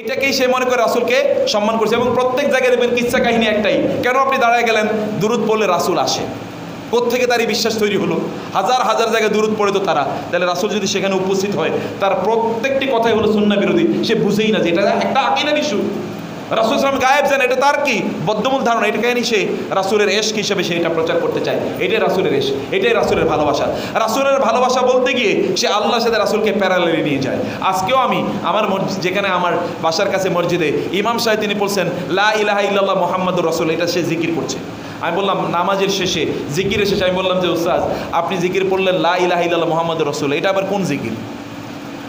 এটাকেই সে মনে করে রাসূলকে সম্মান করছে। এবং প্রত্যেক জায়গায় দেখবেন কিচ্ছা কাহিনী একটাই, কেন আপনি দাঁড়ায় গেলেন, দুরূদ পড়লে রাসূল আসে। কোত্থেকে তার এই বিশ্বাস তৈরি হলো? হাজার হাজার জায়গায় দুরূদ পড়ে তো তারা, তাহলে রাসূল যদি সেখানে উপস্থিত হয়, তার প্রত্যেকটি কথাই হলো সুন্নাহ বিরোধী। সে বুঝেই না যে এটা একটা আকীদার ইস্যু। রাসূল সাল্লাল্লাহু আলাইহি ওয়াসাল্লাম গায়েব জানে, এটা তার কি বদ্ধমূল ধারণা, এটা কেন সে রাসূলের ইশক হিসেবে সে এটা প্রচার করতে চায়। এটাই রাসূলের ইশক, এটাই রাসূলের ভালোবাসা। রাসূলের ভালোবাসা বলতে গিয়ে সে আল্লাহর সাথে রাসূলকে প্যারালালি নিয়ে যায়। আজকেও আমি আমার যেখানে আমার বাসার কাছে মসজিদে ইমাম সাহেব তিনি বলছেন লা ইলাহা ইল্লাল্লাহ মুহাম্মাদুর রাসূল, এটা সে জিকির করছে। আমি বললাম নামাজের শেষে, জিকিরের শেষে আমি বললাম যে উস্তাদ আপনি জিকির পড়লেন লা ইলাহা ইল্লাল্লাহ মুহাম্মাদুর রাসূল, এটা আবার কোন জিকির?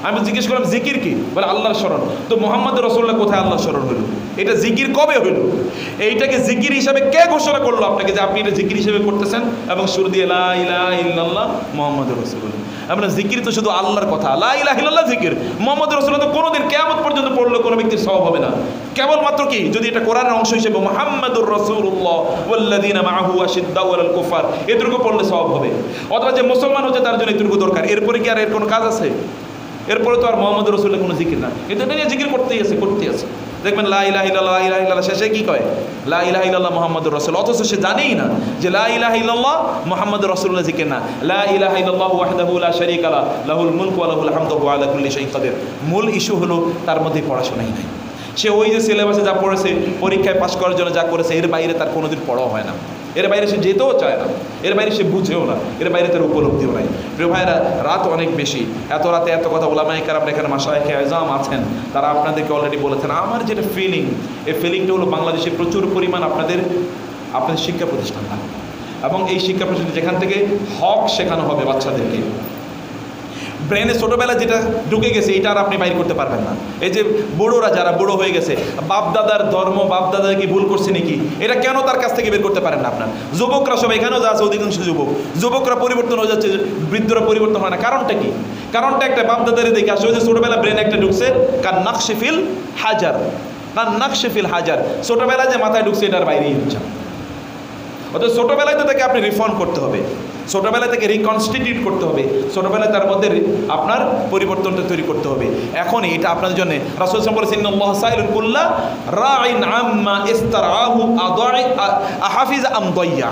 আমি জিজ্ঞেস করলাম জিকির কি? বলে আল্লাহর স্মরণ। তো মুহাম্মদুর রাসূলুল্লাহ কোথায় আল্লাহর স্মরণ হলো? এটা জিকির কবে হইল? এইটাকে জিকির হিসাবে কে ঘোষণা করলো আপনাকে যে আপনি এটা জিকির হিসেবে করতেছেন এবং সুর দিয়ে লা ইলাহা ইল্লাল্লাহ মুহাম্মাদুর রাসূলুল্লাহ? আমরা জিকির তো শুধু আল্লাহর কথা, লা ইলাহা ইল্লাল্লাহ জিকির। মুহাম্মদুর রাসূলুল্লাহ তো কোনোদিন কিয়ামত পর্যন্ত পড়লে কোনো ব্যক্তির সওয়াব হবে না, কেবলমাত্র কি যদি এটা কোরআনের অংশ হিসেবে মুহাম্মাদুর রাসূলুল্লাহ ওয়াল্লাযীনা মাআহু আশিদ্দাউ আলাল কুফার এটুকু পড়লে সওয়াব হবে। অথবা যে মুসলমান হচ্ছে তার জন্য এটুকু দরকার, এরপরে কি আর এর কোনো কাজ আছে? এরপরে তো আর মুহাম্মদুর রাসূলের কোনো জিকির না, কিন্তু এটা নিয়ে জিকির করতেই আছে। দেখবেন লা ইলাহা ইল্লাল্লাহ, লা ইলাহা ইল্লাল্লাহ শেষে কি কয়? লা ইলাহা ইল্লাল্লাহ মুহাম্মাদুর রাসূল। অথচ সে জানেই না যে লা ইলাহা ইল্লাল্লাহ মুহাম্মাদুর রাসূলুল্লাহ জিকির না। লা ইলাহা ইল্লাল্লাহু ওয়াহদাহু লা শারীকা লাহু লাহুল মুলকু ওয়া লাহুল হামদু ওয়া আলা কুল্লি শাইইন কাদির। মূল ইস্যু হলো তার মধ্যে পড়াশোনাই নাই। সে ওই যে সিলেবাসে যা পড়েছে, পরীক্ষায় পাশ করার জন্য যা করেছে, এর বাইরে তার কোনোদিন পড়াও হয় না, এর বাইরে সে যেতেও চায় না, এর বাইরে সে বুঝেও না, এর বাইরে তার উপলব্ধিও নাই। প্রিয় ভাইরা, রাত অনেক বেশি, এত রাতে এত কথা ওলামায়ে কেরাম এখানে মাশায়েখে আযম আছেন, তারা আপনাদেরকে অলরেডি বলেছেন। আমার যেটা ফিলিং, এই ফিলিংটা হলো বাংলাদেশে প্রচুর পরিমাণ আপনাদের শিক্ষা প্রতিষ্ঠান থাকবে, এবং এই শিক্ষা প্রতিষ্ঠান যেখান থেকে হক শেখানো হবে বাচ্চাদেরকে, ব্রেনে ছোটোবেলা যেটা ঢুকে গেছে এটা আর আপনি বাইর করতে পারবেন না। এই যে বুড়োরা যারা বুড়ো হয়ে গেছে, বাপদাদার ধর্ম, বাপদাদা কি ভুল করছে নাকি, এটা কেন তার কাছ থেকে বের করতে পারেন না আপনার? যুবকরা সব এখানেও যা আছে, অধিকাংশ যুবকরা পরিবর্তন হয়ে যাচ্ছে, বৃদ্ধরা পরিবর্তন হয় না। কারণটা কি? কারণটা একটা, বাপদাদারে দেখে আসলে যে ছোটোবেলা ব্রেনে একটা ঢুকছে, কার নাকশিফিল হাজার, কার নাকশিফিল হাজার, ছোটোবেলায় যে মাথায় ঢুকছে এটার বাইরেই হচ্ছে। অর্থাৎ ছোটোবেলায় তো তাকে আপনি রিফর্ম করতে হবে, ছোটোবেলা থেকে রিকনস্টিটিউট করতে হবে, ছোটোবেলায় তার মধ্যে আপনার পরিবর্তনটা তৈরি করতে হবে। এখন এটা আপনাদের জন্য রাসূল সাল্লাল্লাহু আলাইহি ওয়াসাল্লাম বলেছেন ইন্নাল্লাহা সাইলুল কুল্লা রাইন আম্মা ইস্তারআহু আহাফিজ আম দাইয়া।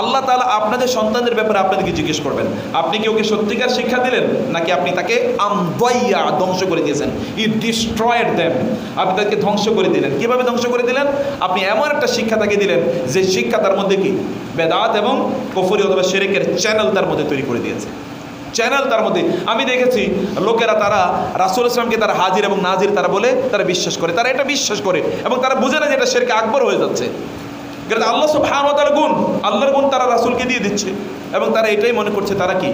আল্লাহ তাআলা আপনাদের সন্তানদের ব্যাপারে আপনাদেরকে জিজ্ঞেস করবেন, আপনি কি ওকে সত্যিকার শিক্ষা দিলেন নাকি আপনি তাকে আমদাইয়া ধ্বংস করে দিয়েছেন? ই ডিস্ট্রয়েড দেম, আপনি তাকে ধ্বংস করে দিলেন। কিভাবে ধ্বংস করে দিলেন? আপনি এমন একটা শিক্ষা তাকে দিলেন যে শিক্ষা তার মধ্যে কি বেদাত এবং কুফরি অথবা শিরকের চ্যানেল তার মধ্যে তৈরি করে দিয়েছে। চ্যানেল তার মধ্যে আমি দেখেছি লোকেরা, তারা রাসূল ইসলামকে তারা হাজির এবং নাজির তারা বলে তারা বিশ্বাস করে, তারা এটা বিশ্বাস করে এবং তারা বুঝে না যে এটা শিরকে আকবর হয়ে যাচ্ছে। আল্লাহ সুবহানাহু ওয়া তাআলার গুণ, আল্লাহর গুণ তারা রাসূলকে দিয়ে দিচ্ছে এবং তারা এটাই মনে করছে তারা কি,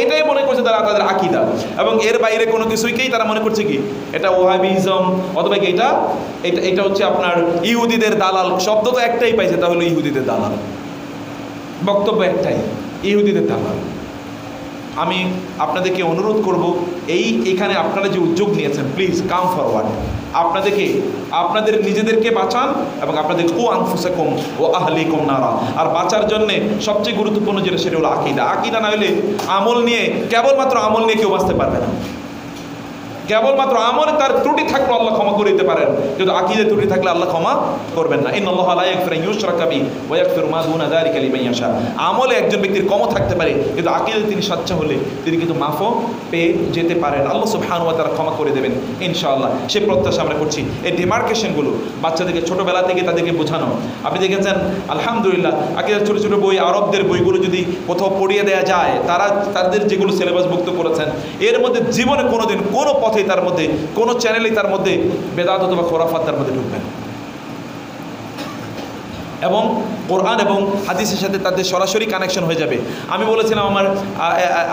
এটাই মনে করছে তারা তাদের আকীদা, এবং এর বাইরে কোনো কিছুকেই তারা মনে করছে কি এটা ওয়াহাবিজম অথবা কি এটা হচ্ছে আপনার ইহুদিদের দালাল। শব্দ তো একটাই পাইছে, তা হলো ইহুদিদের দালাল। বক্তব্য একটাই, ইহুদিদের দালাল। আমি আপনাদেরকে অনুরোধ করব, এইখানে আপনারা যে উদ্যোগ নিয়েছেন, প্লিজ কাম ফরওয়ার্ড। আপনাদের নিজেদেরকে বাঁচান এবং আপনাদের কু আনফুসাকুম ও আহলিকুম নারা। আর বাঁচার জন্যে সবচেয়ে গুরুত্বপূর্ণ যেটা সেটা হলো আকীদা। আকীদা না হলে আমল নিয়ে, কেবলমাত্র আমল নিয়ে কেউ বাঁচতে পারবে না। কেবলমাত্র আমলে তার ত্রুটি থাকলে আল্লাহ ক্ষমা করে দিতে পারেন, কিন্তু আকীদায় ত্রুটি থাকলে আল্লাহ ক্ষমা করবেন না। ইন্নাল্লাহা লা ইয়াগফিরু আন ইউশরাকা বিহি ওয়া ইয়াগফিরু মা দুনা যালিকা লিমান ইয়াশা। আমলে একজন ব্যক্তির কমও থাকতে পারে, কিন্তু আকীদায় তিনি সচ্চা হলে তিনি কিন্তু মাফও পেয়ে যেতে পারেন। আল্লাহ সুবহানাহু ওয়া তাআলা ক্ষমা করে দেবেন ইনশাআল্লাহ, সে প্রত্যাশা আমরা করছি। এই ডিমার্কেশনগুলো বাচ্চাদেরকে ছোটোবেলা থেকে তাদেরকে বোঝানো। আপনি দেখেছেন আলহামদুলিল্লাহ, আকীদার ছোটো ছোটো বই, আরবদের বইগুলো যদি কোথাও পড়িয়ে দেওয়া যায়, তাদের যেগুলো সিলেবাসভুক্ত করেছেন, এর মধ্যে জীবনে কোনোদিন কোনো তার মধ্যে কোন চ্যানেলেই তার মধ্যে বেদাত অথবা খোরাফাত তার মধ্যে ঢুকবে না, এবং কোরআন এবং হাদিসের সাথে তাদের সরাসরি কানেকশন হয়ে যাবে। আমি বলেছিলাম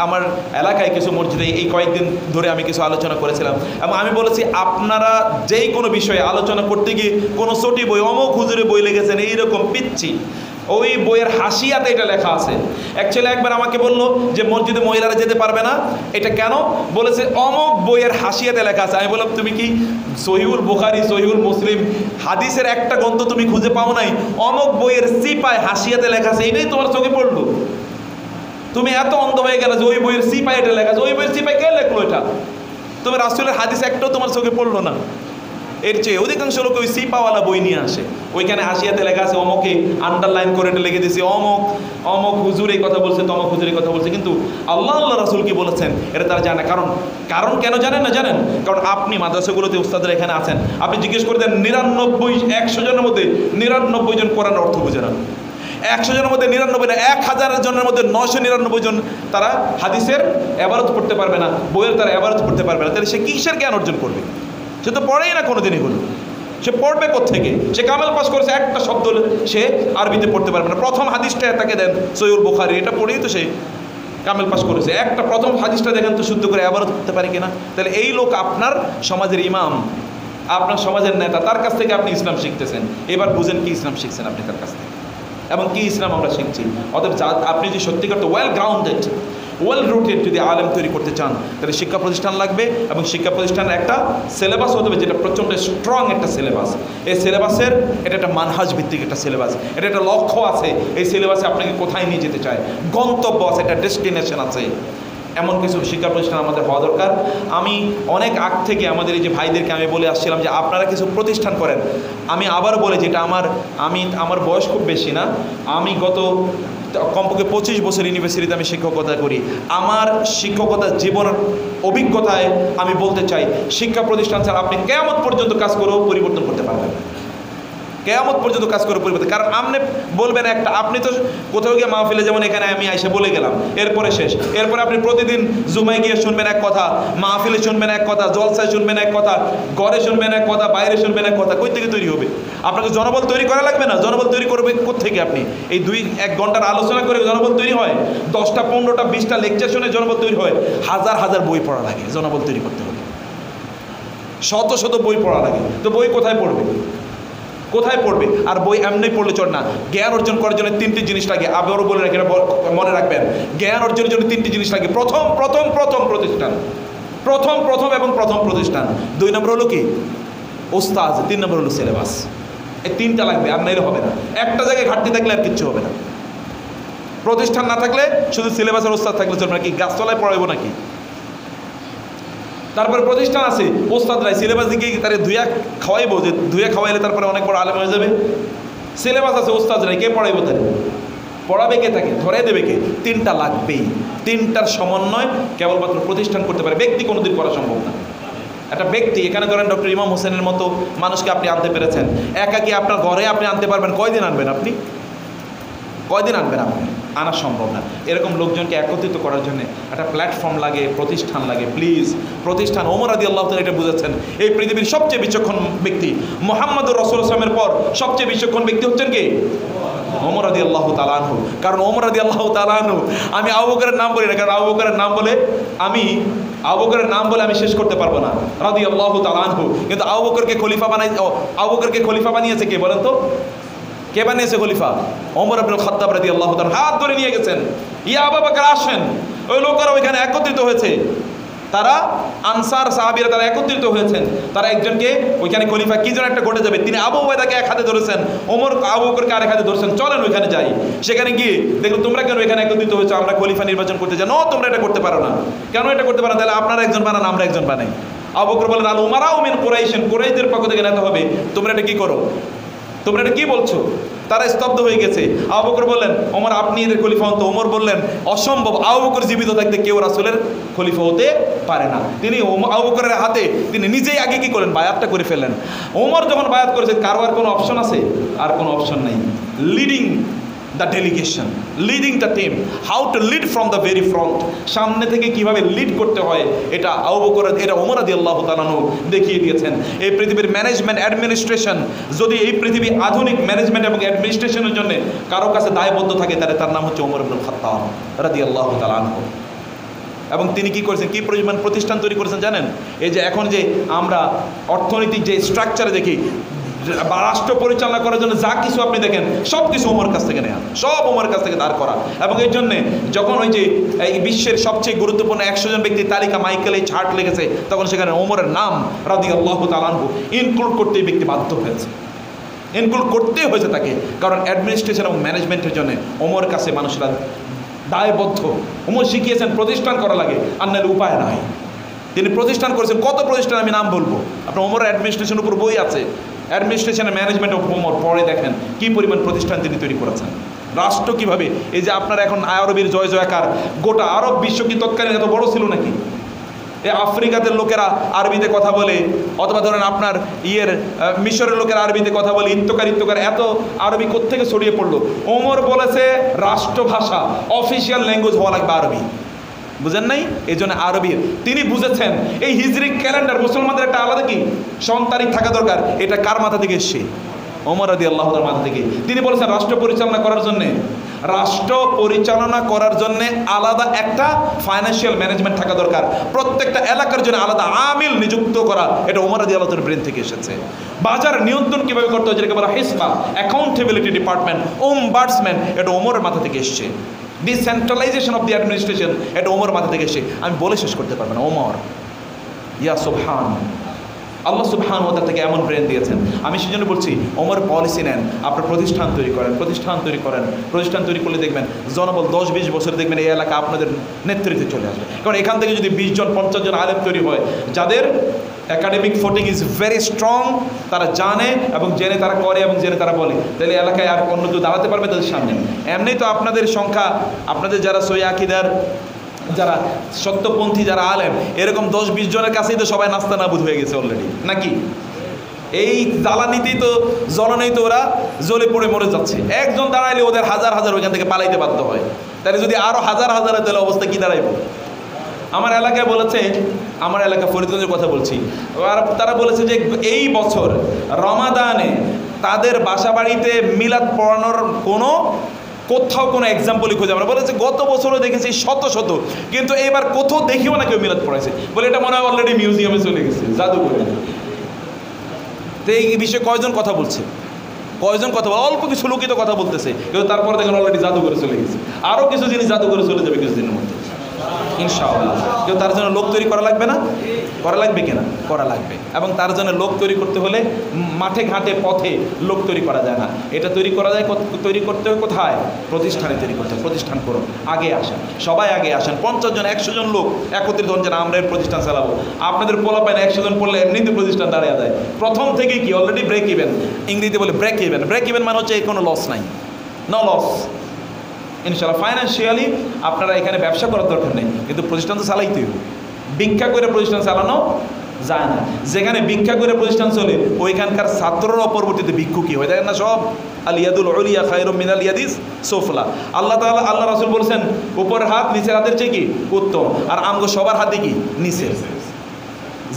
আমার এলাকায় কিছু মসজিদে এই কয়েকদিন ধরে আমি কিছু আলোচনা করেছিলাম, এবং আমি বলেছি আপনারা যেই কোনো বিষয়ে আলোচনা করতে গিয়ে কোনো ছোটি বই, অমুক হুজুরে বই লেগেছেন এইরকম পিচ্ছি, ওই বইয়ের হাসিয়াতে এটা লেখা আছে। এক ছেলে একবার আমাকে বললো যে মসজিদে মহিলারা যেতে পারবে না, এটা কেন? বলেছে অমুক বইয়ের হাসিয়াতে লেখা আছে। আমি বললাম তুমি কি সহিহুল বুখারী, সহিহুল মুসলিম হাদিসের একটা গ্রন্থ তুমি খুঁজে পাও নাই? অমুক বইয়ের সিপায় হাসিয়াতে লেখা আছে, এটাই তোমার চোখে পড়লো? তুমি এত অন্ধ হয়ে গেল যে ওই বইয়ের সিপায় এটা লেখা আছে। ওই বইয়ের সিপায় কে লেখলো এটা? তবে রাসূলের হাদিস একটাও তোমার চোখে পড়লো না। এর চেয়ে অধিকাংশ লোক ওই সিপাওয়ালা বই নিয়ে আসে, ওইখানে হাসিয়াতে লেখা আছে অমকে আন্ডারলাইন করে এটা লিখে দিয়েছি, অমক অমক হুজুর এই কথা বলছে, তমক হুজুর এই কথা বলছে, কিন্তু আল্লাহ রাসূল কি বলেছেন এটা তারা জানে। কারণ কেন জানেন না? জানেন, কারণ আপনি মাদ্রাসাগুলোতে উস্তাদের এখানে আছেন, আপনি জিজ্ঞেস করে দেন 100 জনের মধ্যে 99 জন কোরআনের অর্থ বুঝে না। 100 জনের মধ্যে 99 না, 1000 জনের মধ্যে 999 জন তারা হাদিসের ইবারত পড়তে পারবে না, বইয়ের তারা ইবারত পড়তে পারবে না। তাহলে সে কিসের জ্ঞান অর্জন করবে? সে তো পড়েই না কোনোদিনই হলো, সে পড়বে কোত্থেকে? সে কামেল পাস করেছে, একটা শব্দ সে আরবিতে পড়তে পারবে না। প্রথম হাদিসটা তাকে দেন সহিহুল বুখারী, এটা পড়েই তো সে কামেল পাস করেছে। একটা প্রথম হাদিসটা দেখেন তো শুদ্ধ করে ইবারত করতে পারে কিনা? তাহলে এই লোক আপনার সমাজের ইমাম, আপনার সমাজের নেতা, তার কাছ থেকে আপনি ইসলাম শিখতেছেন। এবার বুঝেন কি ইসলাম শিখছেন আপনি তার কাছ থেকে, এবং কি ইসলাম আমরা শিখছি। অতএব আপনি যদি সত্যিকার ওয়েল গ্রাউন্ডেড, ওয়েল রুটেড যদি আলেম তৈরি করতে চান, তাহলে শিক্ষা প্রতিষ্ঠান লাগবে, এবং শিক্ষা প্রতিষ্ঠানের একটা সিলেবাস হতে হবে যেটা প্রচণ্ড স্ট্রং একটা সিলেবাস। এই সিলেবাসের এটা একটা মানহাজ ভিত্তিক একটা সিলেবাস, এটা একটা লক্ষ্য আছে। এই সিলেবাসে আপনাকে কোথায় নিয়ে যেতে চায়, গন্তব্য আছে, একটা ডেস্টিনেশন আছে। এমন কিছু শিক্ষা প্রতিষ্ঠান আমাদের হওয়া দরকার। আমি অনেক আগ থেকে আমাদের এই যে ভাইদেরকে আমি বলে আসছিলাম যে আপনারা কিছু প্রতিষ্ঠান করেন। আমি আবার বলে, যেটা আমার বয়স খুব বেশি না, আমি গত কমপক্ষে 25 বছর ইউনিভার্সিটিতে আমি শিক্ষকতা করি। আমার শিক্ষকতার জীবনের অভিজ্ঞতায় আমি বলতে চাই, শিক্ষা প্রতিষ্ঠান ছাড়া আপনি কিয়ামত পর্যন্ত কাজ করেও পরিবর্তন করতে পারবেন না। কিয়ামত পর্যন্ত কাজ করে পরিবর্তন, কারণ আপনি বলবেন একটা, আপনি তো কোথাও গিয়ে মাহফিলে, যেমন এখানে আমি এসে বলে গেলাম, এরপরে শেষ। এরপরে আপনি প্রতিদিন জুমায় গিয়ে শুনবেন এক কথা, মাহফিলে শুনবেন এক কথা, জলসায় শুনবেন এক কথা, ঘরে শুনবেন এক কথা, বাইরে শুনবেন এক কথা। কই থেকে তৈরি হবে? আপনাকে জনবল তৈরি করা লাগবে না? জনবল তৈরি করবে কোত্থেকে? আপনি এই 2-1 ঘন্টার আলোচনা করে জনবল তৈরি হয়? 10টা 15টা 20টা লেকচার শুনে জনবল তৈরি হয়? হাজার বই পড়া লাগে জনবল তৈরি করতে হলে, শত বই পড়া লাগে। তো বই কোথায় পড়বে? কোথায় পড়বে? আর বই এমনি পড়লে চল না। জ্ঞান অর্জন করার জন্য 3টি জিনিস লাগে। আবারও বলে রাখি, মনে রাখবেন, জ্ঞান অর্জনের জন্য 3টি জিনিস লাগে। প্রথম প্রতিষ্ঠান, প্রথম প্রতিষ্ঠান। 2 নম্বর হলো কি? ওস্তাদ। 3 নম্বর হলো সিলেবাস। এই 3টা লাগবে, আর নাইলে হবে না। একটা জায়গায় ঘাটতি থাকলে আর কিচ্ছু হবে না। প্রতিষ্ঠান না থাকলে শুধু সিলেবাসের ওস্তাদ থাকলে চলবে না। কি গাছতলায় পড়াইবো নাকি? তারপরে প্রতিষ্ঠান আছে, ওস্তাদরাই সিলেবাস দিকে তারা ধুইয়া খাওয়াইবো, যে ধুইয়া খাওয়াইলে তারপরে অনেক বড় আলেম হয়ে যাবে। সিলেবাস আছে, ওস্তাদরাই, কে পড়াইবো? তাদের পড়াবে কে? তাকে ধরে দেবে কে? 3টা লাগবেই। 3টার সমন্বয় কেবলমাত্র প্রতিষ্ঠান করতে পারে, ব্যক্তি কোনোদিন করা সম্ভব না। একটা ব্যক্তি, এখানে ধরেন ডক্টর ইমাম হোসেনের মতো মানুষকে আপনি আনতে পেরেছেন, একাকি আপনার ঘরে আপনি আনতে পারবেন? কয়দিন আনবেন আপনি? কয়দিন আনবেন আপনি? আনা সম্ভব না। এরকম লোকজনকে একত্রিত করার জন্য একটা প্ল্যাটফর্ম লাগে, প্রতিষ্ঠান লাগে। প্লিজ প্রতিষ্ঠান। ওমর রাদিয়াল্লাহু তাআলা এটা বুঝেছেন। এই পৃথিবীর সবচেয়ে বিচক্ষণ ব্যক্তি মুহাম্মদুর রাসূলুল্লাহ সাল্লাল্লাহু আলাইহি ওয়াসাল্লামের পর সবচেয়ে বিচক্ষণ ব্যক্তি হচ্ছেন কে? ওমর রাদিয়াল্লাহু তাআলা আনহু। কারণ ওমর রাদিয়াল্লাহু তাআলা আনহু, আমি আবু বকরের নাম বলি না, কারণ আবু বকরের নাম বলে আমি শেষ করতে পারবো না, রাদিয়াল্লাহু তাআলা আনহু। কিন্তু আবু বকরকে খলিফা বানিয়েছে কে বলেন তো? কে বানিয়েছে খলিফা? ওমর ইবনুল খাত্তাব রাদিয়াল্লাহু তাআলা। হাত ধরে নিয়ে গেছেন, ইয়া আবু বকর আসেন। ওই লোকেরা ওইখানে একত্রিত হয়েছে, তারা আনসার সাহাবীরা তারা একত্রিত হয়েছেন। তারা একজনকে ওইখানে খলিফা কি যেন একটা ঘটে যাবে, তিনি আবু উবাইদাকে এক হাতে ধরেছেন, ওমর আবু বকরকে আরেক হাতে ধরেছেন, চলেন ওইখানে যাই। সেখানে গিয়ে দেখলো, তোমরা কেন এখানে একত্রিত হয়েছো? আমরা খলিফা নির্বাচন করতে চাই। তোমরা এটা করতে পারো না। কেন এটা করতে পারো না? তাহলে আপনারা একজন বানান, আমরা একজন বানাই। আবু বকর বলেন, আল উমারাউ মিন কুরাইশিন, কুরাইশদের পক্ষ থেকে নেতা হবে। তোমরা এটা কি করো? তোমরা এটা কি বলছো? তারা স্তব্ধ হয়ে গেছে। আবু বকর বললেন, ওমর আপনি এর খলিফা হন তো? ওমর বললেন, অসম্ভব, আবু বকর জীবিত থাকতে কেউ রাসূলের খলিফা হতে পারে না। তিনি আবু বকরের হাতে তিনি নিজেই আগে কি করলেন? বায়াতটা করে ফেললেন। ওমর যখন বায়াত করেছে, কারো আর কোনো অপশন আছে? আর কোনো অপশন নেই। Leading the delegation, leading the team, how to lead from the very front, সামনে থেকে কিভাবে লিড করতে হয়, এটা আবু বকর, এটা ওমর রাদিয়াল্লাহু তাআলা আনহু দেখিয়ে দিয়েছেন। এই পৃথিবীর ম্যানেজমেন্ট, অ্যাডমিনিস্ট্রেশন, যদি এই পৃথিবী আধুনিক ম্যানেজমেন্ট এবং অ্যাডমিনিস্ট্রেশনের জন্য কারো কাছে দায়বদ্ধ থাকে, তাহলে তার নাম হচ্ছে ওমর ইবনুল খাত্তাব রাদিয়াল্লাহু তাআলা আনহু। এবং তিনি কি করেছেন? কি পরিমাণ প্রতিষ্ঠান তৈরি করেছেন জানেন? এই যে এখন যে আমরা অর্থনৈতিক যে স্ট্রাকচারে দেখি, রাষ্ট্র পরিচালনা করার জন্য যা কিছু আপনি দেখেন, সব কিছু ওমর কাছ থেকে নেওয়া, সব ওমর কাছ থেকে দাঁড় করা। এবং এই জন্যে যখন ওই যে এই বিশ্বের সবচেয়ে গুরুত্বপূর্ণ 100 জন ব্যক্তির তালিকা মাইকেল এই চার্ট লেগেছে, তখন সেখানে ওমরের নাম রাদিয়াল্লাহু তাআলা আনহু ইনক্লুড করতে এই ব্যক্তি বাধ্য হয়েছে, ইনক্লুড করতে হয়েছে তাকে। কারণ অ্যাডমিনিস্ট্রেশন এবং ম্যানেজমেন্টের জন্য ওমর কাছে মানুষরা দায়বদ্ধ। ওমর শিখিয়েছেন প্রতিষ্ঠান করা লাগে, আর নাহলে উপায় নাই। তিনি প্রতিষ্ঠান করেছেন। কত প্রতিষ্ঠান আমি নাম বলবো, আপনার ওমর অ্যাডমিনিস্ট্রেশনের উপর বই আছে, অ্যাডমিনিস্ট্রেশনের ম্যানেজমেন্ট অফ ওমর, পরে দেখেন কি পরিমাণ প্রতিষ্ঠান তিনি তৈরি করেছেন। রাষ্ট্র কিভাবে, এই যে আপনার এখন আরবের জয় জয়কার, গোটা আরব বিশ্ব কি তৎকালীন এত বড় ছিল নাকি? এই আফ্রিকাতে লোকেরা আরবিতে কথা বলে, অথবা ধরেন আপনার মিশরের লোকেরা আরবিতে কথা বলে, ইত্যকার এত আরবি কোত্থেকে ছড়িয়ে পড়লো? ওমর বলেছে রাষ্ট্রভাষা, অফিসিয়াল ল্যাঙ্গুয়েজ হওয়া লাগবে আরবি। বুঝেন নাই? এই জন্য আরবি তিনি বুঝেছেন। এই হিজরি ক্যালেন্ডার মুসলমানদের একটা আলাদা কি সন তারিখ থাকা দরকার, এটা কার মাথা থেকে এসছে? ওমর রাদিয়াল্লাহু তাআলার মাথা থেকে। তিনি বলেছেন রাষ্ট্র পরিচালনা করার জন্যে আলাদা একটা ফাইন্যান্সিয়াল ম্যানেজমেন্ট থাকা দরকার, প্রত্যেকটা এলাকার জন্য আলাদা আমিল নিযুক্ত করা, এটা ওমর রাদিয়াল্লাহু তাআলার ব্রেন থেকে এসেছে। বাজার নিয়ন্ত্রণ কিভাবে করতে হয়, যেটাকে বলা হিসবা, অ্যাকাউন্টেবিলিটি ডিপার্টমেন্ট, ওমবার্ডসম্যান, এটা ওমরের মাথা থেকে এসছে। ডিসেন্ট্রালাইজেশন অফ দি অ্যাডমিনিস্ট্রেশন, এটা ওমর মাথা থেকে এসে। আমি বলে শেষ করতে পারবো না। ওমর, ইয়া সুবহান, আল্লাহ সুবহানাহু ওয়া তাআলা থেকে এমন ব্রেন দিয়েছেন। আমি সেজন্য বলছি ওমর পলিসি নেন, আপনার প্রতিষ্ঠান তৈরি করেন, প্রতিষ্ঠান তৈরি করলে দেখবেন জনবল 10-20 বছর দেখবেন এই এলাকা আপনাদের নেতৃত্বে চলে আসবে। কারণ এখান থেকে যদি 20 জন 50 জন আলেম তৈরি হয়, যাদের একাডেমিক ফোটিং ইজ ভেরি স্ট্রং, তারা জানে এবং জেনে তারা করে এবং জেনে তারা বলে, তাহলে এলাকায় আর অন্য কেউ দাঁড়াতে পারবে তাদের সামনে। এমনি তো আপনাদের সংখ্যা, আপনাদের যারা সহি আকীদার, যারা সত্যপন্থী, যারা আলেম, এরকম 10-20 জনের কাছেই তো সবাই নাস্তা নাবুদ হয়ে গেছে অলরেডি, নাকি? এই জ্বালানিতেই তো, জ্বলনেই তো ওরা জ্বলে পড়ে মরে যাচ্ছে। একজন দাঁড়াইলে ওদের হাজার হাজার ওইখান থেকে পালাইতে বাধ্য হয়, তাহলে যদি আরও হাজার হাজার হয় তাহলে অবস্থা কী দাঁড়াইব? আমার এলাকায় বলেছে, আমার এলাকা ফরিদগঞ্জের কথা বলছি, তারা বলেছে যে এই বছর রমাদানে তাদের বাসা বাড়িতে মিলাদ পড়ানোর কোথাও কোনো এক্সাম্পলই খুঁজে আমরা। বলেছে গত বছরও দেখেছি শত শত, কিন্তু এবার কোথাও দেখিও না কেউ মিলাদ পড়াইছে। বলে এটা মনে হয় অলরেডি মিউজিয়ামে চলে গেছে, জাদুঘরে। তো এই বিষয়ে কয়জন কথা বলছে? অল্প কিছু লোকই তো কথা বলতেছে, কিন্তু তারপর দেখেন অলরেডি জাদুঘরে চলে গেছে। আরও কিছু জিনিস জাদুঘরে চলে যাবে কিছুদিনের মধ্যে ইনশাআল্লাহ। কেউ তার জন্য লোক তৈরি করা লাগবে না? করা লাগবে কিনা? করা লাগবে। এবং তার জন্য লোক তৈরি করতে হলে মাঠে ঘাটে পথে লোক তৈরি করা যায় না, এটা তৈরি করা যায়, তৈরি করতে হবে কোথায়? প্রতিষ্ঠানে তৈরি করতে হবে। প্রতিষ্ঠান করুন, আগে আসেন, সবাই আগে আসেন। 50 জন 100 জন লোক একত্রিত হন যেন আমরা এর প্রতিষ্ঠান চালাবো। আপনাদের পোলা পায় না 100 জন পড়লে এমনিতে প্রতিষ্ঠান দাঁড়িয়ে যায়। প্রথম থেকে কি অলরেডি ব্রেক ইভেন, ইংরেজিতে বলে ব্রেক ইভেন। ব্রেক ইভেন মানে হচ্ছে কোনো লস নাই, নো লস ইনশাআল্লাহ। ফাইন্যান্সিয়ালি আপনারা এখানে ব্যবসা করার দরকার নেই, কিন্তু প্রতিষ্ঠান তো চালাইতেই হবে। ভিক্ষা করে প্রতিষ্ঠান চালানো যায় না। যেখানে ভিক্ষা করে প্রতিষ্ঠান চলে ওইখানকার ছাত্ররাও পরবর্তীতে ভিক্ষুকই হয়, দেখেন না সব। আল ইয়াদুল উলিয়া খায়রুম মিনাল ইয়াদিস সুফলা। আল্লাহ তাআলা, আল্লাহ রাসূল বলেছেন উপরের হাত নিচের হাতের চেয়ে কি উত্তম, আর আমগো সবার হাতে কি নিচে।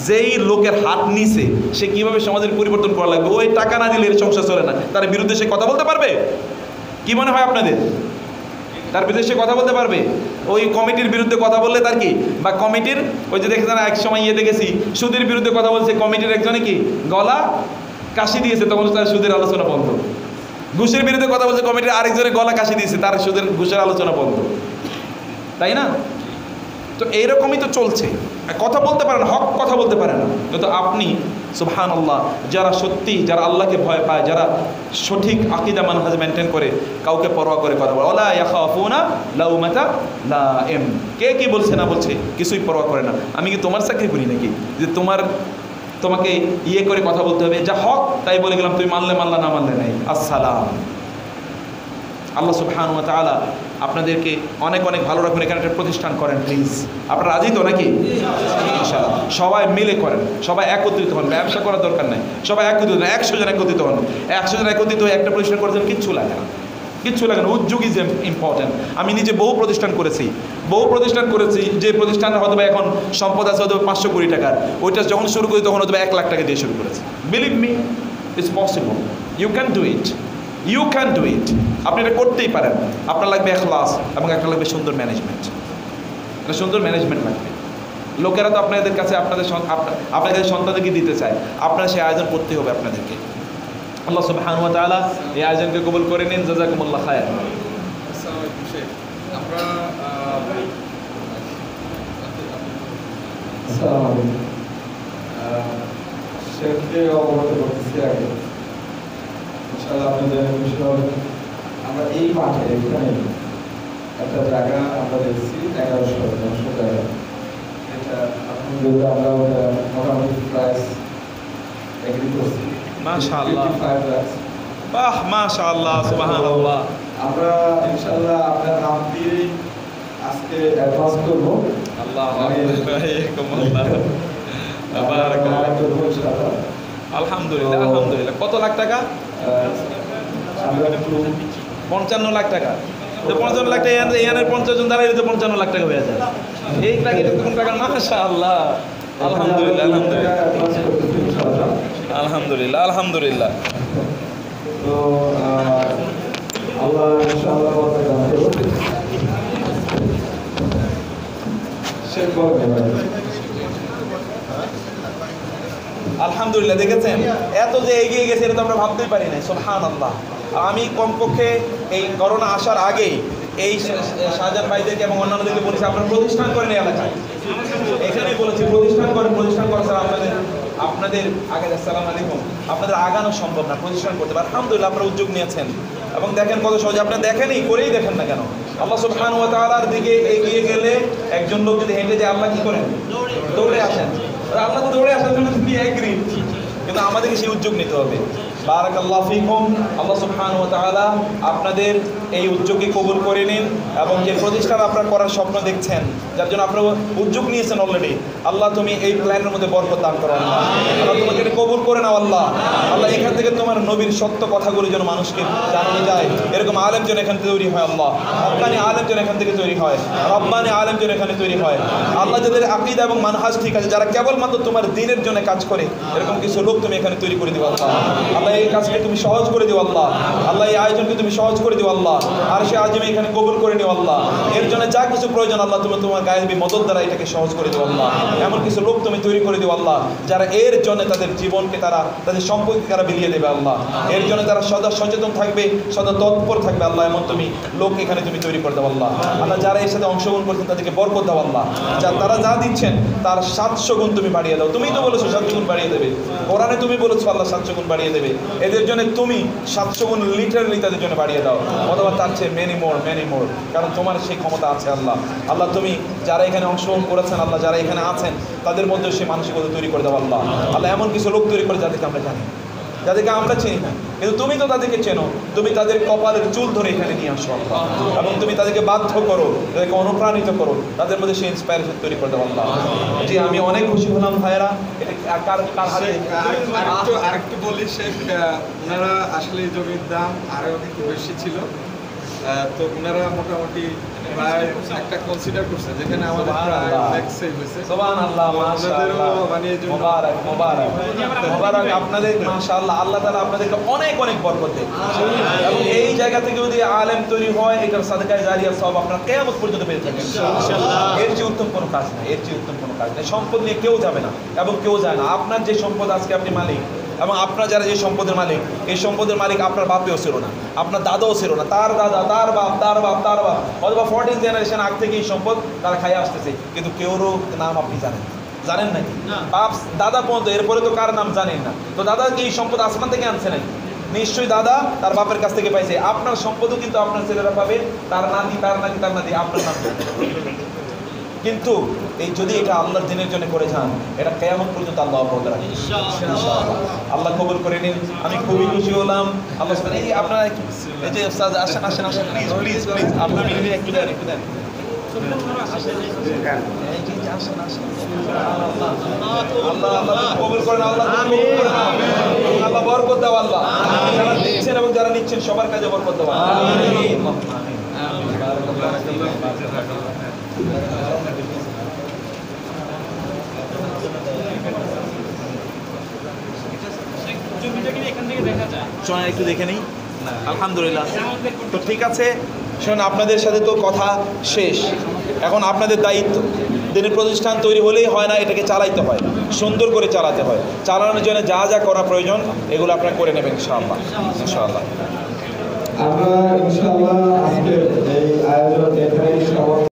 যেই লোকের হাত নিচে সে কিভাবে সমাজের পরিবর্তন করা লাগবে? ওই টাকা না দিলে এর সংসার চলে না, তার বিরুদ্ধে সে কথা বলতে পারবে? কি মনে হয় আপনাদের? তার বিরুদ্ধে সে কথা বলতে পারবে? ওই কমিটির বিরুদ্ধে কথা বললে তার কি, বা কমিটির ওই যে দেখেছেন এক সময় দেখেছি সুদের বিরুদ্ধে কথা বলছে, কমিটির একজনে কি গলা কাশি দিয়েছে, তখন তার সুদের আলোচনা বন্ধ। ঘুষের বিরুদ্ধে কথা বলছে, কমিটির আরেকজনে গলা কাশি দিয়েছে, তার ঘুষের আলোচনা বন্ধ, তাই না? তো এইরকমই তো চলছে। কথা বলতে পারে না, হক কথা বলতে পারে না। কিন্তু আপনি সুবহানাল্লাহ, যারা সত্যি, যারা আল্লাহকে ভয় পায়, যারা সঠিক আকীদা মানহাজ মেনটেন করে, কাউকে পরোয়া করে কথা বলে, ওয়ালা ইয়াখাফুনা লাউমাতা লাইম। কে কি বলছে না বলছে কিছুই পরোয়া করে না। আমি কি তোমার চাকরি করি নাকি যে তোমাকে করে কথা বলতে হবে? যা হক তাই বলে গেলাম, তুমি মানলে মানলা, না মানলে নাই, আসসালাম। আল্লাহ সুবহানাহু ওয়া তাআলা আপনাদেরকে অনেক অনেক ভালো রাখুন। এখানে একটা প্রতিষ্ঠান করেন প্লিজ। আপনারা রাজি তো নাকি? ইনশাআল্লাহ সবাই মিলে করেন, সবাই একত্রিত হন। ব্যবসা করার দরকার নাই, সবাই একত্রিত হন। 100 জন একত্রিত হন। 100 জন একত্রিত হয়ে একটা প্রতিষ্ঠান করার জন্য কিচ্ছু লাগে না, কিচ্ছু লাগে না। উদ্যোগ ইজ ইম্পর্টেন্ট। আমি নিজে বহু প্রতিষ্ঠান করেছি, যে প্রতিষ্ঠানটা হয়তো এখন সম্পদ আছে হয়তো 500 কোটি টাকার, ওইটা যখন শুরু করি তখন হয়তো 1 লাখ টাকা দিয়ে শুরু করেছি। Believe me, it's possible, you can do it, you can do it. আপনি এটা করতেই পারেন। আপনার লাগবে ইখলাস এবং একটা লাগবে সুন্দর ম্যানেজমেন্ট। একটা সুন্দর ম্যানেজমেন্ট লাগবে। লোকেরা তো আপনাদের কাছে আপনাদের সন্তানদেরকে দিতে চায়, আপনারা সেই আয়োজন করতে হবে আপনাদেরকে। আল্লাহ সুবহানাহু ওয়া তাআলা এই আয়োজনকে কবুল করে নিন। জাযাকুমুল্লাহ খায়র। শেখকে অবগত করতেছি আগে ইনশাআল্লাহ আপনাদের বিষয়। আমরা এই মাঠে এখানে একটা জায়গা আমরা দেখছি 1100 জায়গা, এটা যেহেতু আমরা মোটামুটি প্রাইস এগ্রি করছি মাশাআল্লাহ 55 লাখ। বাহ মাশাআল্লাহ সুবহানাল্লাহ। আমরা ইনশাআল্লাহ আপনার নাম দিয়ে আজকে অ্যাডভান্স করব। আল্লাহু আকবার। বারাকাল্লাহ। আলহামদুলিল্লাহ আলহামদুলিল্লাহ। কত লাখ টাকা? আমরা একটু 55 লাখ টাকা। তো 55 লাখ টাকা ইয়ানের 50 জন দ্বারা তো 55 লাখ টাকা হয়ে যায়। এই টাকা এরকম টাকা মাশাআল্লাহ। আলহামদুলিল্লাহ আলহামদুলিল্লাহ অ্যাডভান্স করতেছি ইনশাআল্লাহ। আলহামদুলিল্লাহ আলহামদুলিল্লাহ। তো আল্লাহ ইনশাআল্লাহ শেখ বলেন আলহামদুলিল্লাহ। দেখেছেন এত যে এগিয়ে গেছে এটা তো আমরা ভাবতেই পারি না। সুবহানাল্লাহ। আমি কমপক্ষে এই করোনা আসার আগেই এই শাহজাহান ভাইদেরকে এবং অন্যান্যদেরকে বলেছি আপনারা প্রতিষ্ঠান করেন এই এলাকায়। এখানেই বলেছি প্রতিষ্ঠান করে স্যার আপনাদের আগে আসসালামু আলাইকুম আপনাদের আগানো সম্ভব না, প্রতিষ্ঠান করতে পারে। আলহামদুলিল্লাহ আপনারা উদ্যোগ নিয়েছেন এবং দেখেন কত সহজে। আপনারা দেখেনই করেই দেখেন না কেন? আল্লাহ সুবহানাহু ওয়া তাআলার দিকে এগিয়ে গেলে একজন লোক যদি হেঁটে যায় আল্লাহ কি করেন? দৌড়ে আসেন। আল্লাহ তো দৌড়ে আসার জন্য তুমি এগ্রি, কিন্তু আমাদেরকে সেই উদ্যোগ নিতে হবে। বারাকাল্লাহু ফিকুম। আল্লাহ সুবহানাহু ওয়া তাআলা আপনাদের এই উদ্যোগকে কবুল করে নিন এবং যে প্রতিষ্ঠান আপনারা করার স্বপ্ন দেখছেন, যার জন্য আপনারা উদ্যোগ নিয়েছেন অলরেডি, আল্লাহ তুমি এই প্ল্যানের মধ্যে বরকত দান করো। আল্লাহ তোমাকে এটা কবুল করে নাও। আল্লাহ আল্লাহ এখান থেকে তোমার নবীর সত্য কথাগুলো যেন মানুষকে জানানো যায়, এরকম আলেম যেন এখান থেকে তৈরি হয়। আল্লাহ হক্কানি আলেম যেন এখান থেকে তৈরি হয়, রব্বানি আলেম যেন এখানে তৈরি হয়। আল্লাহ যাদের আকীদা এবং মানহাজ ঠিক আছে, যারা কেবলমাত্র তোমার দ্বীনের জন্য কাজ করে, এরকম কিছু লোক তুমি এখানে তৈরি করে দিও। আল্লাহ আল্লাহ এই কাজকে তুমি সহজ করে দিও। আল্লাহ আল্লাহ এই আয়োজনকে তুমি সহজ করে দিও। আল্লাহ আর সে আজমি এখানে কবুল করে নিও। আল্লাহ এর জন্য যা কিছু প্রয়োজন আল্লাহ তুমি তোমার গায়েবী মদদ দ্বারা এটাকে সহজ করে দিও। আল্লাহ এমন কিছু লোক তুমি তৈরি করে দিও আল্লাহ, যারা এর জন্য তাদের জীবনকে তাদের সম্পত্তি তারা বিলিয়ে দেবে। আল্লাহ এর জন্য তারা সদা সচেতন থাকবে, সদা তৎপর থাকবে। আল্লাহ এমন তুমি লোক এখানে তুমি তৈরি করে দাও। আল্লাহ আল্লাহ যারা এর সাথে অংশগ্রহণ করছেন তাদেরকে বরকত দাও। আল্লাহ তারা যা দিচ্ছেন তার 700 গুণ তুমি বাড়িয়ে দাও। তুমি তো বলেছো 700 গুণ বাড়িয়ে দেবে, কোরআনে তুমি বলেছো আল্লাহ 700 গুণ বাড়িয়ে দেবে। এদের জন্য তুমি 700 গুণ লিটারালি তাদের জন্য বাড়িয়ে দাও, অথবা তার চেয়ে মেনি মোর, কারণ তোমার সেই ক্ষমতা আছে। আল্লাহ আল্লাহ তুমি যারা এখানে অংশগ্রহণ করেছেন, আল্লাহ যারা এখানে আছেন তাদের মধ্যে সেই মানসিকতা তৈরি করে দাও। আল্লাহ আল্লাহ এমন কিছু লোক তৈরি করে যাদেরকে আমরা জানি, যাদেরকে আমরা চিনি না, কিন্তু তুমি তো তাদেরকে চেনো। তুমি তাদের কপালের চুল ধরে এখানে নিয়ে আসো আল্লাহ, এবং তুমি তাদেরকে বাধ্য করো, তাদেরকে অনুপ্রাণিত করো, তাদের মধ্যে সেই ইন্সপায়ারেশন তৈরি করে দাও। আল্লাহ জি আমি অনেক খুশি হলাম ভাইয়েরা। এটা কার হাতে আরেকটু বলি শেখ, ওনারা আসলে জমির দাম আরো একটু বেশি ছিল, তো ওনারা মোটামুটি প্রায় একটা কনসিডার করছে, যেখানে আমাদের প্রায় অনেক সেভ হয়েছে। সুবহানাল্লাহ মাশাআল্লাহ মুবারক মুবারক মুবারক আপনাদের মাশাআল্লাহ। আল্লাহ তাআলা আপনাদেরকে অনেক অনেক বরকত দেন এবং এই জায়গা থেকে যদি আলেম তৈরি হয় এটার সাদকায়ে জারিয়া সব আপনারা কিয়ামত পর্যন্ত পেয়ে যাবেন ইনশাআল্লাহ। এর চেয়ে উত্তম কোনো কাজ নেই, এর চেয়ে উত্তম কোনো কাজ নেই। সম্পদ নিয়ে কেউ যাবে না এবং কেউ যায় না। আপনার যে সম্পদ আজকে আপনি মালিক, এবং আপনার যারা যে সম্পদের মালিক, এই সম্পদের মালিক আপনার বাপেও ছিল না, আপনার দাদাও ছিল না, তার দাদা, তার বাপ, তার বাপ, তার বাপ, অথবা 14 জেনারেশন আগ থেকে এই সম্পদ তারা খাইয়ে আসতেছে, কিন্তু কেউরও নাম আপনি জানেন নাকি? বাপ দাদা পর্যন্ত, এরপরে তো কার নাম জানেন না। তো দাদা কি এই সম্পদ আসমান থেকে আনছে নাকি? নিশ্চয়ই দাদা তার বাপের কাছ থেকে পাইছে। আপনার সম্পদও কিন্তু আপনার ছেলেরা পাবে, তার নাতি, তার নাতি, তার নাতি, আপনার নাম। কিন্তু এই যদি এটা আল্লাহর দিনের জন্য করে যান, এটা কিয়ামত পর্যন্ত আল্লাহ বলতে রাখে ইনশাআল্লাহ। আল্লাহ কবুল করে নিন। আমি খুবই খুশি হলাম। আল্লাহ এই আপনারা এই যে উস্তাদ আসেন আসেন আসেন, প্লিজ প্লিজ প্লিজ আপনারা মিলে একটু দেন আল্লাহ আল্লাহ কবুল করেন। আল্লাহ আল্লাহ বরকত দাও। আল্লাহ যারা দিচ্ছেন এবং যারা নিচ্ছেন সবার কাজে বরকত দাও। আমিন। চলেন একটু দেখে নিই। আলহামদুলিল্লাহ। তো ঠিক আছে, শোন আপনাদের সাথে তো কথা শেষ, এখন আপনাদের দায়িত্ব। দিনের প্রতিষ্ঠান তৈরি হলেই হয় না, এটাকে চালাইতে হয়, সুন্দর করে চালাতে হয়। চালানোর জন্য যা যা করা প্রয়োজন এগুলো আপনারা করে নেবেন ইনশাআল্লাহ ইনশাআল্লাহ। আমরা ইনশাআল্লাহ আজকে এই আয়োজন এখানেই সমাপ্ত।